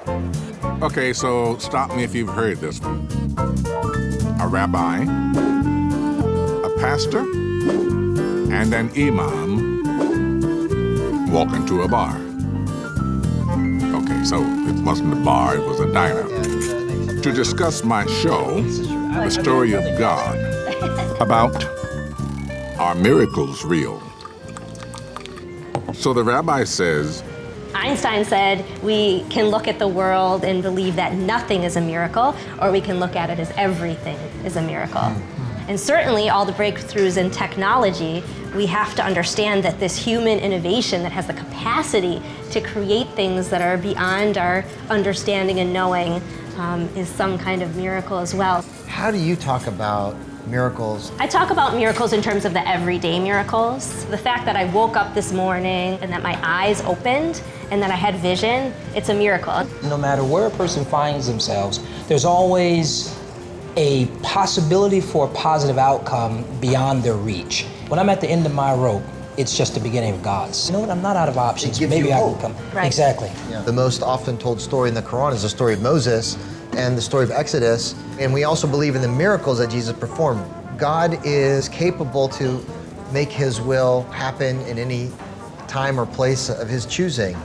Okay, so stop me if you've heard this one. A rabbi, a pastor, and an imam walk into a bar. Okay, so it wasn't a bar, it was a diner. To discuss my show, The Story of God, about are miracles real? So the rabbi says, Einstein said we can look at the world and believe that nothing is a miracle, or we can look at it as everything is a miracle. And certainly all the breakthroughs in technology, we have to understand that this human innovation that has the capacity to create things that are beyond our understanding and knowing is some kind of miracle as well. How do you talk about miracles? I talk about miracles in terms of the everyday miracles. The fact that I woke up this morning and that my eyes opened and that I had vision, it's a miracle. No matter where a person finds themselves, there's always a possibility for a positive outcome beyond their reach. When I'm at the end of my rope, it's just the beginning of God's. You know what, I'm not out of options. Maybe I can come. Right. Exactly. Yeah. The most often told story in the Quran is the story of Moses and the story of Exodus. And we also believe in the miracles that Jesus performed. God is capable to make his will happen in any time or place of his choosing.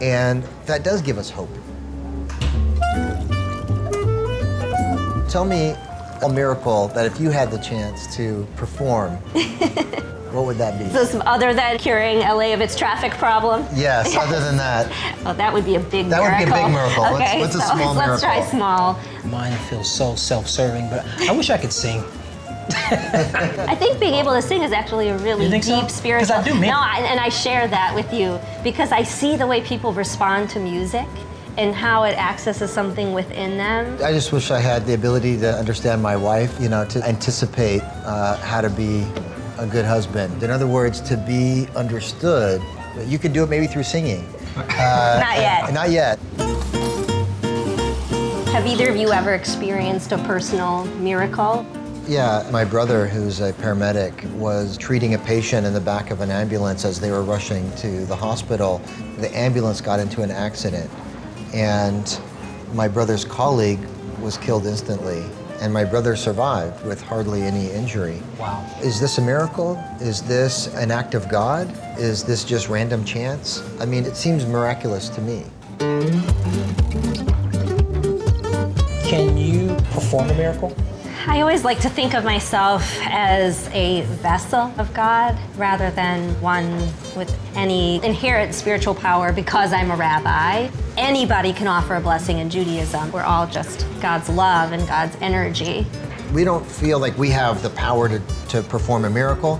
And that does give us hope. Tell me a miracle that if you had the chance to perform, what would that be? So other than curing LA of its traffic problem? Yes, other than that. Oh, that would be a big That miracle. would be a big miracle. Okay, what's a small miracle? Let's try small. Mine feels so self-serving, but I wish I could sing. I think being able to sing is actually a really You think so? deep spiritual. 'Cause I do, man. No, and I share that with you because I see the way people respond to music and how it accesses something within them. I just wish I had the ability to understand my wife, you know, to anticipate how to be a good husband. In other words, to be understood. You could do it maybe through singing. Not yet. Not yet. Have either of you ever experienced a personal miracle? Yeah, my brother, who's a paramedic, was treating a patient in the back of an ambulance as they were rushing to the hospital. The ambulance got into an accident, and my brother's colleague was killed instantly, and my brother survived with hardly any injury. Wow. Is this a miracle? Is this an act of God? Is this just random chance? I mean, it seems miraculous to me. Can you perform a miracle? I always like to think of myself as a vessel of God rather than one with any inherent spiritual power because I'm a rabbi. Anybody can offer a blessing in Judaism. We're all just God's love and God's energy. We don't feel like we have the power to perform a miracle.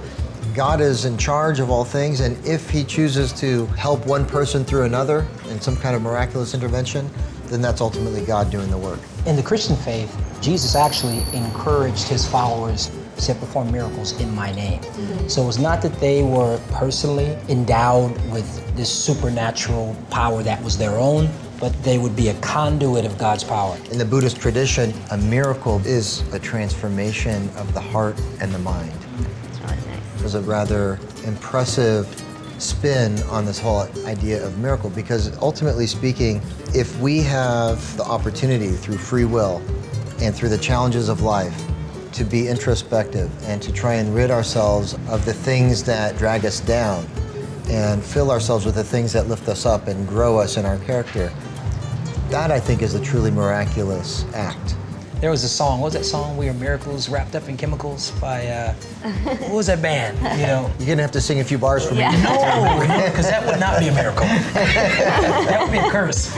God is in charge of all things, and if he chooses to help one person through another in some kind of miraculous intervention, then that's ultimately God doing the work. In the Christian faith, Jesus actually encouraged his followers to perform miracles in my name. So it was not that they were personally endowed with this supernatural power that was their own, but they would be a conduit of God's power. In the Buddhist tradition, a miracle is a transformation of the heart and the mind. It's really nice. There's a rather impressive spin on this whole idea of miracle, because ultimately speaking, if we have the opportunity through free will and through the challenges of life to be introspective and to try and rid ourselves of the things that drag us down and fill ourselves with the things that lift us up and grow us in our character, that I think is a truly miraculous act. There was a song, what was that song? We Are Miracles Wrapped Up in Chemicals by, what was that band? You know? You're gonna have to sing a few bars for me. Yeah. No, because that would not be a miracle. That would be a curse.